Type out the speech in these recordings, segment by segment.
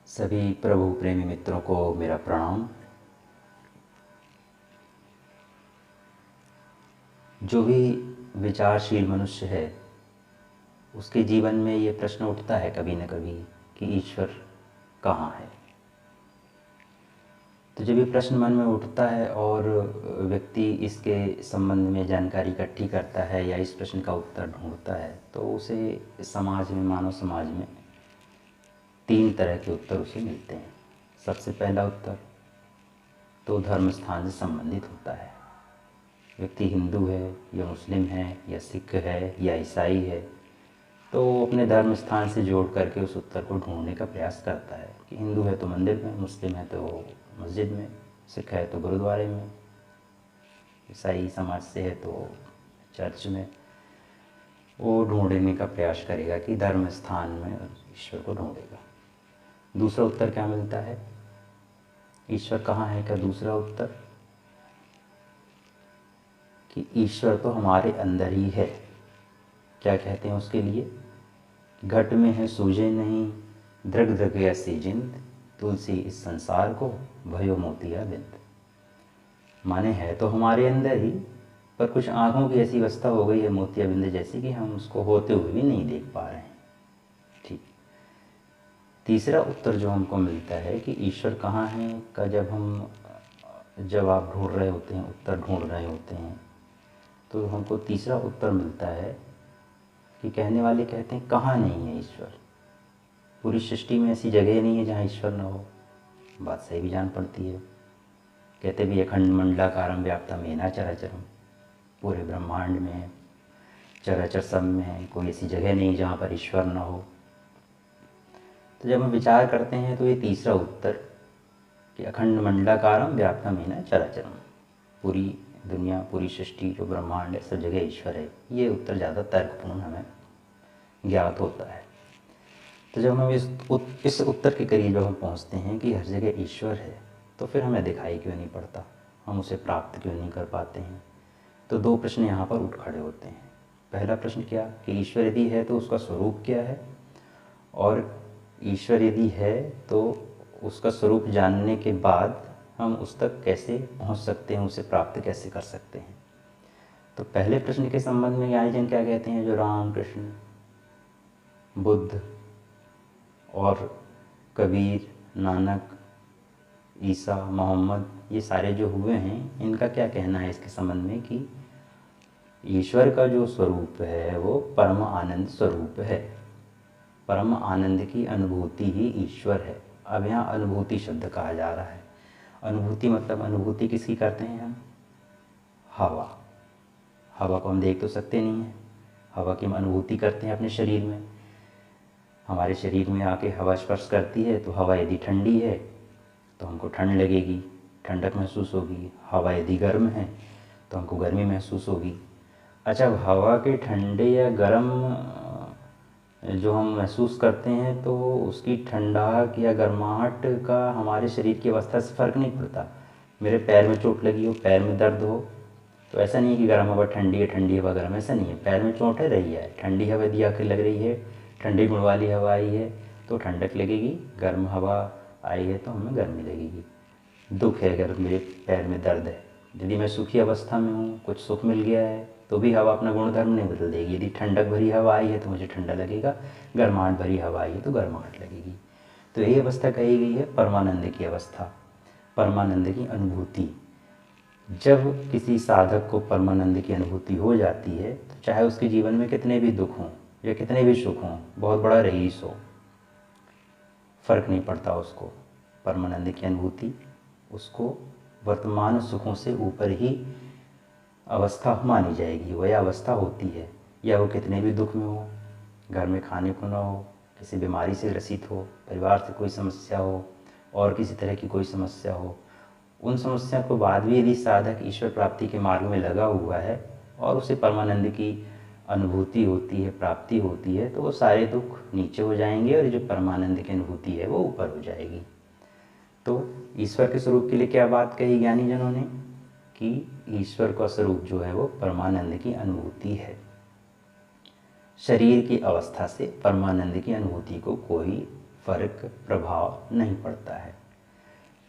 सभी प्रभु प्रेमी मित्रों को मेरा प्रणाम। जो भी विचारशील मनुष्य है उसके जीवन में ये प्रश्न उठता है कभी न कभी कि ईश्वर कहाँ है। तो जब ये प्रश्न मन में उठता है और व्यक्ति इसके संबंध में जानकारी इकट्ठी करता है या इस प्रश्न का उत्तर ढूंढता है तो उसे समाज में, मानव समाज में 3 तरह के उत्तर उसे मिलते हैं। सबसे पहला उत्तर तो धर्म स्थान से संबंधित होता है। व्यक्ति हिंदू है या मुस्लिम है या सिख है या ईसाई है तो अपने धर्म स्थान से जोड़ करके उस उत्तर को ढूंढने का प्रयास करता है कि हिंदू है तो मंदिर में, मुस्लिम है तो मस्जिद में, सिख है तो गुरुद्वारे में, ईसाई समाज से है तो चर्च में। वो ढूंढने का प्रयास करेगा कि धर्म स्थान में ईश्वर को ढूंढेगा। दूसरा उत्तर क्या मिलता है, ईश्वर कहाँ है का दूसरा उत्तर कि ईश्वर तो हमारे अंदर ही है। क्या कहते हैं उसके लिए, घट में है सूझे नहीं, दृग दृग ऐसी जिंद, तुलसी इस संसार को भयो मोतिया बिंद। माने है तो हमारे अंदर ही, पर कुछ आँखों की ऐसी अवस्था हो गई है मोतिया बिंद जैसी कि हम उसको होते हुए भी नहीं देख पा रहे हैं। ठीक। तीसरा उत्तर जो हमको मिलता है कि ईश्वर कहाँ है का जब हम जवाब ढूंढ रहे होते हैं, उत्तर ढूंढ रहे होते हैं, तो हमको तीसरा उत्तर मिलता है कि कहने वाले कहते हैं कहाँ नहीं है ईश्वर। पूरी सृष्टि में ऐसी जगह नहीं है जहाँ ईश्वर न हो। बात सही भी जान पड़ती है। कहते भी अखंड मंडलाकारम व्याप्तम येन चराचरम, पूरे ब्रह्मांड में चराचर सब में है, कोई ऐसी जगह नहीं जहाँ पर ईश्वर न हो। तो जब हम विचार करते हैं तो ये तीसरा उत्तर कि अखंड मंडलाकारम व्याप्तम येन चराचरम, पूरी दुनिया, पूरी सृष्टि, जो ब्रह्मांड है, सब जगह ईश्वर है, ये उत्तर ज़्यादा तर्कपूर्ण हमें ज्ञात होता है। तो जब हम इस उत्तर के करीब जब हम पहुँचते हैं कि हर जगह ईश्वर है तो फिर हमें दिखाई क्यों नहीं पड़ता, हम उसे प्राप्त क्यों नहीं कर पाते हैं। तो 2 प्रश्न यहाँ पर उठ खड़े होते हैं। पहला प्रश्न क्या कि ईश्वर यदि है तो उसका स्वरूप क्या है, और ईश्वर यदि है तो उसका स्वरूप जानने के बाद हम उस तक कैसे पहुंच सकते हैं, उसे प्राप्त कैसे कर सकते हैं। तो पहले प्रश्न के संबंध में ज्ञानी जन क्या कहते हैं, जो राम, कृष्ण, बुद्ध और कबीर, नानक, ईसा, मोहम्मद, ये सारे जो हुए हैं, इनका क्या कहना है इसके संबंध में कि ईश्वर का जो स्वरूप है वो परम आनंद स्वरूप है। परम आनंद की अनुभूति ही ईश्वर है। अब यहाँ अनुभूति शब्द कहा जा रहा है। अनुभूति मतलब अनुभूति किसकी करते हैं हम, हवा। हवा को हम देख तो सकते नहीं हैं, हवा की हम अनुभूति करते हैं अपने शरीर में। हमारे शरीर में आके हवा स्पर्श करती है तो हवा यदि ठंडी है तो हमको ठंड लगेगी, ठंडक महसूस होगी। हवा यदि गर्म है तो हमको गर्मी महसूस होगी। अच्छा, हवा के ठंडे या गर्म जो हम महसूस करते हैं तो उसकी ठंडक या गर्माहट का हमारे शरीर की अवस्था से फ़र्क नहीं पड़ता। मेरे पैर में चोट लगी हो, पैर में दर्द हो, तो ऐसा नहीं है कि गर्म हवा ठंडी है, ठंडी हवा गर्म, ऐसा नहीं है। पैर में चोट है रही है, ठंडी हवा यदि आकर लग रही है, ठंडी गुण वाली हवा आई है तो ठंडक लगेगी, गर्म हवा आई है तो हमें गर्मी लगेगी। दुख है अगर मेरे पैर में दर्द है, यदि मैं सुखी अवस्था में हूँ, कुछ सुख मिल गया है तो भी हवा अपना गुणधर्म नहीं बदल देगी। यदि ठंडक भरी हवा आई है तो मुझे ठंडा लगेगा, गर्माहट भरी हवा आई है तो गर्माहट लगेगी। तो यही अवस्था कही गई है परमानंद की अवस्था, परमानंद की अनुभूति। जब किसी साधक को परमानंद की अनुभूति हो जाती है तो चाहे उसके जीवन में कितने भी दुख हों या कितने भी सुख हों, बहुत बड़ा रईस हो, फ़र्क नहीं पड़ता उसको। परमानंद की अनुभूति उसको वर्तमान सुखों से ऊपर ही अवस्था मानी जाएगी, वह अवस्था होती है। या वो कितने भी दुख में हो, घर में खाने को ना हो, किसी बीमारी से ग्रसित हो, परिवार से कोई समस्या हो और किसी तरह की कोई समस्या हो, उन समस्या को बाद भी यदि साधक ईश्वर प्राप्ति के मार्ग में लगा हुआ है और उसे परमानंद की अनुभूति होती है, प्राप्ति होती है, तो वो सारे दुख नीचे हो जाएंगे और जो परमानंद की अनुभूति है वो ऊपर हो जाएगी। तो ईश्वर के स्वरूप के लिए क्या बात कही ज्ञानी जनों ने कि ईश्वर का स्वरूप जो है वो परमानंद की अनुभूति है। शरीर की अवस्था से परमानंद की अनुभूति को कोई फर्क प्रभाव नहीं पड़ता है।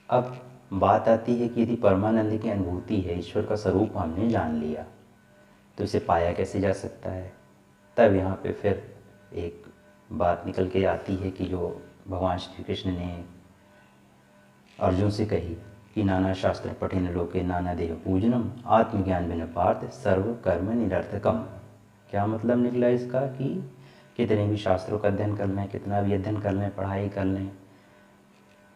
अब बात आती है कि यदि परमानंद की अनुभूति है, ईश्वर का स्वरूप हमने जान लिया, तो इसे पाया कैसे जा सकता है। तब यहाँ पे फिर एक बात निकल के आती है कि जो भगवान श्री कृष्ण ने अर्जुन से कही कि नाना शास्त्र पठिन लोके नाना देव पूजनम आत्मज्ञान बिन पार्थ सर्व कर्म निरर्थकम। क्या मतलब निकला इसका कि कितने भी शास्त्रों का अध्ययन कर लें, कितना भी अध्ययन कर लें, पढ़ाई कर लें,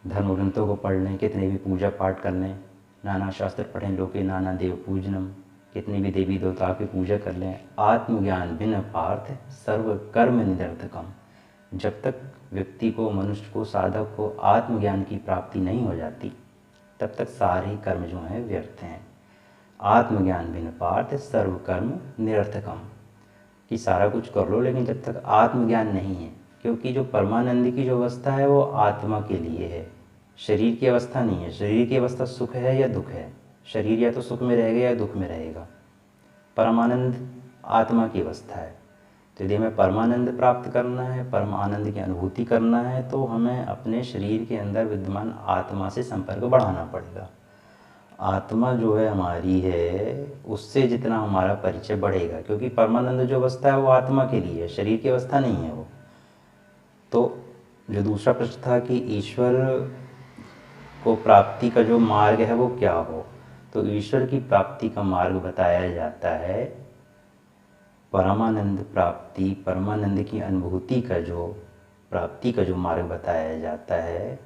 धर्म ग्रंथों को पढ़ लें, कितने भी पूजा पाठ कर लें, नाना शास्त्र पढ़ें लोके नाना देव पूजनम, कितनी भी देवी देवताओं की पूजा कर लें, आत्मज्ञान बिन पार्थ सर्व कर्म निरर्थकम। जब तक व्यक्ति को, मनुष्य को, साधक को आत्मज्ञान की प्राप्ति नहीं हो जाती, तब तक सारे कर्म जो हैं व्यर्थ हैं। आत्मज्ञान बिन पार्थ सर्व कर्म निरर्थकम, कि सारा कुछ कर लो लेकिन जब तक आत्मज्ञान नहीं है, क्योंकि जो परमानंद की जो अवस्था है वो आत्मा के लिए है, शरीर की अवस्था नहीं है। शरीर की अवस्था सुख है या दुख है, शरीर या तो सुख में रहेगा या दुख में रहेगा। परमानंद आत्मा की अवस्था है। तो यदि हमें परमानंद प्राप्त करना है, परमानंद की अनुभूति करना है, तो हमें अपने शरीर के अंदर विद्यमान आत्मा से संपर्क बढ़ाना पड़ेगा। आत्मा जो है हमारी है, उससे जितना हमारा परिचय बढ़ेगा, क्योंकि परमानंद जो अवस्था है वो आत्मा के लिए है, शरीर की अवस्था नहीं है वो। तो जो दूसरा प्रश्न था कि ईश्वर को प्राप्ति का जो मार्ग है वो क्या हो, तो ईश्वर की प्राप्ति का मार्ग बताया जाता है परमानंद प्राप्ति, परमानंद की अनुभूति का जो प्राप्ति का जो मार्ग बताया जाता है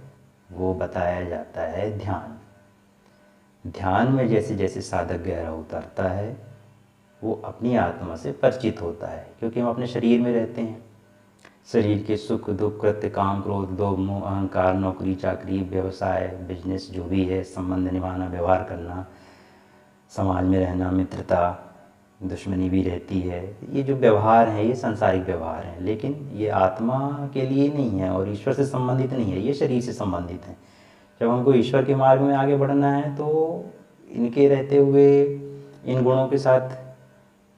वो बताया जाता है ध्यान। ध्यान में जैसे जैसे साधक गहरा उतरता है वो अपनी आत्मा से परिचित होता है, क्योंकि हम अपने शरीर में रहते हैं। शरीर के सुख दुख, कृत्य, काम, क्रोध, लोभ, मोह, अहंकार, नौकरी चाकरी, व्यवसाय, बिजनेस जो भी है, संबंध निभाना, व्यवहार करना, समाज में रहना, मित्रता, दुश्मनी भी रहती है। ये जो व्यवहार हैं ये सांसारिक व्यवहार हैं, लेकिन ये आत्मा के लिए नहीं है और ईश्वर से संबंधित नहीं है, ये शरीर से संबंधित है। जब हमको ईश्वर के मार्ग में आगे बढ़ना है तो इनके रहते हुए इन गुणों के साथ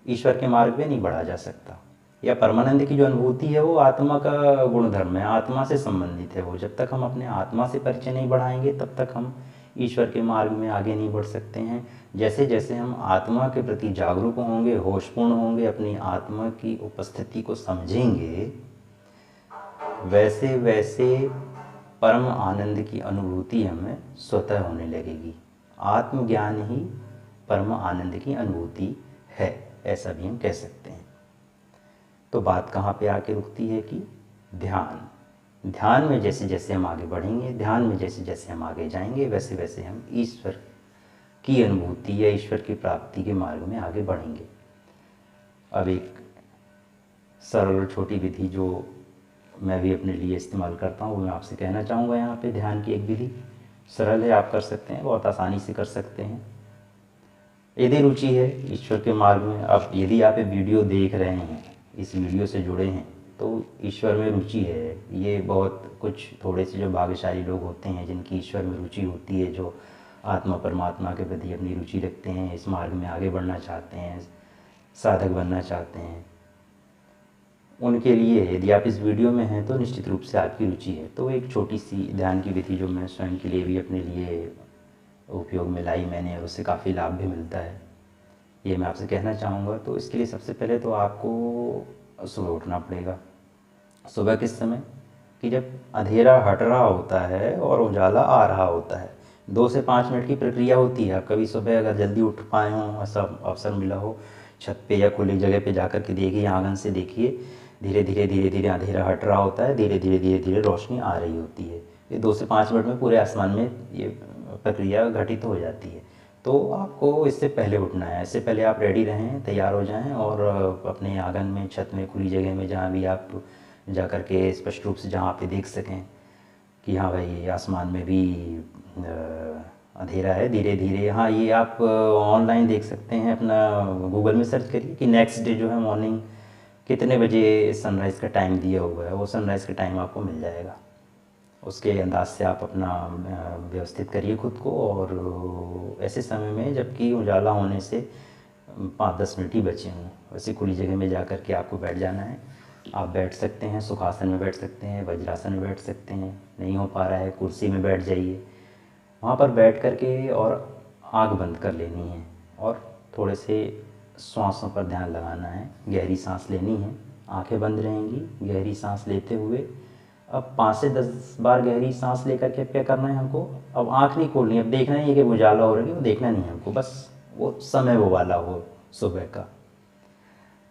ईश्वर के मार्ग पे नहीं बढ़ा जा सकता। या परमानंद की जो अनुभूति है वो आत्मा का गुण धर्म है, आत्मा से संबंधित है वो। जब तक हम अपने आत्मा से परिचय नहीं बढ़ाएंगे तब तक हम ईश्वर के मार्ग में आगे नहीं बढ़ सकते हैं। जैसे जैसे हम आत्मा के प्रति जागरूक होंगे, होशपूर्ण होंगे, अपनी आत्मा की उपस्थिति को समझेंगे, वैसे वैसे परम आनंद की अनुभूति हमें स्वतः होने लगेगी। आत्मज्ञान ही परम आनंद की अनुभूति है, ऐसा भी हम कह सकते हैं। तो बात कहाँ पे आके रुकती है कि ध्यान में जैसे जैसे हम आगे बढ़ेंगे, ध्यान में जैसे जैसे हम आगे जाएंगे, वैसे वैसे हम ईश्वर की अनुभूति या ईश्वर की प्राप्ति के मार्ग में आगे बढ़ेंगे। अब एक सरल छोटी विधि जो मैं भी अपने लिए इस्तेमाल करता हूँ वो मैं आपसे कहना चाहूँगा। यहाँ पे ध्यान की एक विधि सरल है, आप कर सकते हैं, बहुत आसानी से कर सकते हैं यदि रुचि है ईश्वर के मार्ग में। अब यदि आप ये वीडियो देख रहे हैं, इस वीडियो से जुड़े हैं, तो ईश्वर में रुचि है। ये बहुत कुछ थोड़े से जो भाग्यशाली लोग होते हैं जिनकी ईश्वर में रुचि होती है, जो आत्मा परमात्मा के प्रति अपनी रुचि रखते हैं, इस मार्ग में आगे बढ़ना चाहते हैं, साधक बनना चाहते हैं, उनके लिए यदि आप इस वीडियो में हैं तो निश्चित रूप से आपकी रुचि है। तो एक छोटी सी ध्यान की विधि जो मैं स्वयं के लिए भी अपने लिए उपयोग में लाई मैंने, और उससे काफ़ी लाभ भी मिलता है, ये मैं आपसे कहना चाहूँगा। तो इसके लिए सबसे पहले तो आपको सुबह उठना पड़ेगा। सुबह किस समय कि जब अंधेरा हट रहा होता है और उजाला आ रहा होता है, 2 से 5 मिनट की प्रक्रिया होती है। आप कभी सुबह अगर जल्दी उठ पाए हों, ऐसा अवसर मिला हो, छत पे या खुली जगह पे जाकर के देखिए, आंगन से देखिए, धीरे धीरे अंधेरा हट रहा होता है, धीरे धीरे रोशनी आ रही होती है। ये 2 से 5 मिनट में पूरे आसमान में ये प्रक्रिया घटित हो जाती है। तो आपको इससे पहले उठना है, इससे पहले आप रेडी रहें, तैयार हो जाएं और अपने आंगन में, छत में, खुली जगह में, जहाँ भी आप जा कर के स्पष्ट रूप से जहाँ आप देख सकें कि हाँ भाई आसमान में भी अंधेरा है, धीरे धीरे। हाँ, ये आप ऑनलाइन देख सकते हैं, अपना गूगल में सर्च करिए कि नेक्स्ट डे जो है मॉर्निंग कितने बजे सनराइज़ का टाइम दिया हुआ है, वो सनराइज़ का टाइम आपको मिल जाएगा। उसके अंदाज से आप अपना व्यवस्थित करिए खुद को, और ऐसे समय में जबकि उजाला होने से 5-10 मिनट ही बचे हों, वैसे खुली जगह में जा कर के आपको बैठ जाना है आप बैठ सकते हैं, सुखासन में बैठ सकते हैं, वज्रासन में बैठ सकते हैं, नहीं हो पा रहा है कुर्सी में बैठ जाइए। वहाँ पर बैठ कर के और आँख बंद कर लेनी है और थोड़े से श्वासों पर ध्यान लगाना है, गहरी सांस लेनी है। आंखें बंद रहेंगी, गहरी सांस लेते हुए अब 5 से 10 बार गहरी सांस लेकर के क्या करना है हमको, अब आँख नहीं खोलनी है, अब देखना नहीं है कि उजाला हो रही है, वो देखना नहीं है हमको, बस वो समय वो वाला हो सुबह का।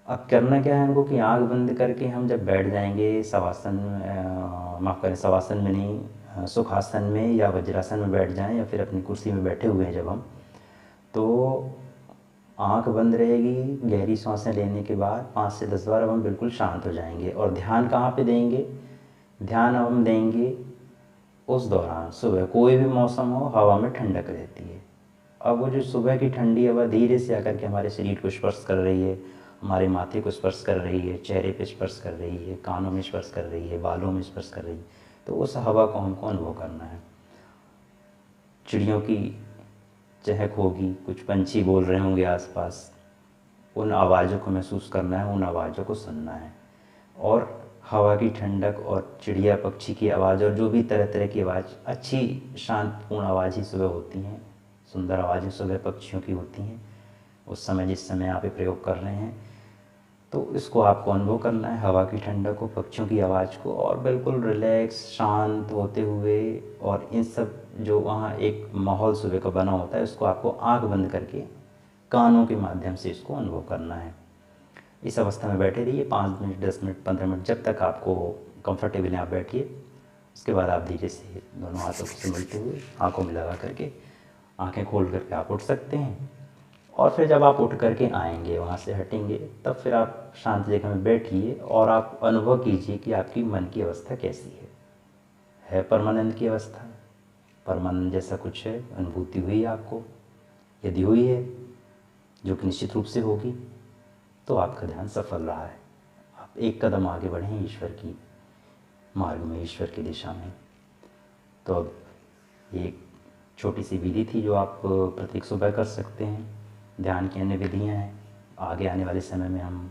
अब करना क्या है हमको कि आँख बंद करके हम जब बैठ जाएंगे शवासन, माफ़ करें शवासन में नहीं, सुखासन में या वज्रासन में बैठ जाएं या फिर अपनी कुर्सी में बैठे हुए हैं जब हम, तो आँख बंद रहेगी। गहरी सांसें लेने के बाद 5 से 10 बार अब हम बिल्कुल शांत हो जाएंगे। और ध्यान कहाँ पे देंगे, ध्यान हम देंगे उस दौरान सुबह कोई भी मौसम हो, हवा में ठंडक रहती है। अब वो जो सुबह की ठंडी हवा धीरे से आकर के हमारे शरीर को स्पर्श कर रही है, हमारे माथे को स्पर्श कर रही है, चेहरे पे स्पर्श कर रही है, कानों में स्पर्श कर रही है, बालों में स्पर्श कर रही है, तो उस हवा को हमको अनुभव करना है। चिड़ियों की चहक होगी, कुछ पंछी बोल रहे होंगे आसपास, उन आवाज़ों को महसूस करना है, उन आवाज़ों को सुनना है। और हवा की ठंडक और चिड़िया पक्षी की आवाज़ और जो भी तरह तरह की आवाज़, अच्छी शांतपूर्ण आवाज़ ही सुबह होती हैं, सुंदर आवाज़ें सुबह पक्षियों की होती हैं उस समय जिस समय आप ये प्रयोग कर रहे हैं। तो इसको आपको अनुभव करना है, हवा की ठंडक को, पक्षियों की आवाज़ को, और बिल्कुल रिलैक्स शांत होते हुए। और इन सब जो वहाँ एक माहौल सुबह का बना होता है उसको आपको आंख बंद करके कानों के माध्यम से इसको अनुभव करना है। इस अवस्था में बैठे रहिए 5 मिनट, 10 मिनट, 15 मिनट, जब तक आपको कंफर्टेबल है आप बैठिए। उसके बाद आप धीरे से दोनों हाथों को सिमटते हुए आँखों में लगा करके आँखें खोल करके आप उठ सकते हैं। और फिर जब आप उठ करके आएंगे, वहाँ से हटेंगे, तब फिर आप शांत जगह में बैठिए और आप अनुभव कीजिए कि आपकी मन की अवस्था कैसी है परमानंद की अवस्था, परमानंद जैसा कुछ है, अनुभूति हुई आपको? यदि हुई है, जो कि निश्चित रूप से होगी, तो आपका ध्यान सफल रहा है। आप एक कदम आगे बढ़े हैं ईश्वर की मार्ग में, ईश्वर की दिशा में। तो अब ये एक छोटी सी विधि थी जो आप प्रत्येक सुबह कर सकते हैं। ध्यान की अन्य विधियाँ हैं, आगे आने वाले समय में हम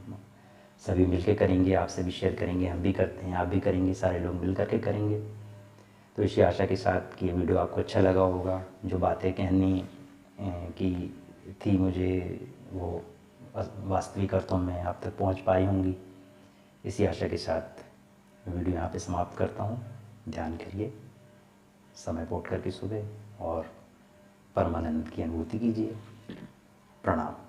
सभी मिलकर करेंगे, आपसे भी शेयर करेंगे, हम भी करते हैं, आप भी करेंगे, सारे लोग मिल करके करेंगे। तो इसी आशा के साथ कि ये वीडियो आपको अच्छा लगा होगा। जो बातें कहनी की थी मुझे, वो वास्तविक अर्थों में आप तक पहुंच पाई होंगी। इसी आशा के साथ वीडियो यहाँ पे समाप्त करता हूँ। ध्यान करिए, समय पे उठ करके सुबह, और परमानंद की अनुभूति कीजिए। प्रणाम।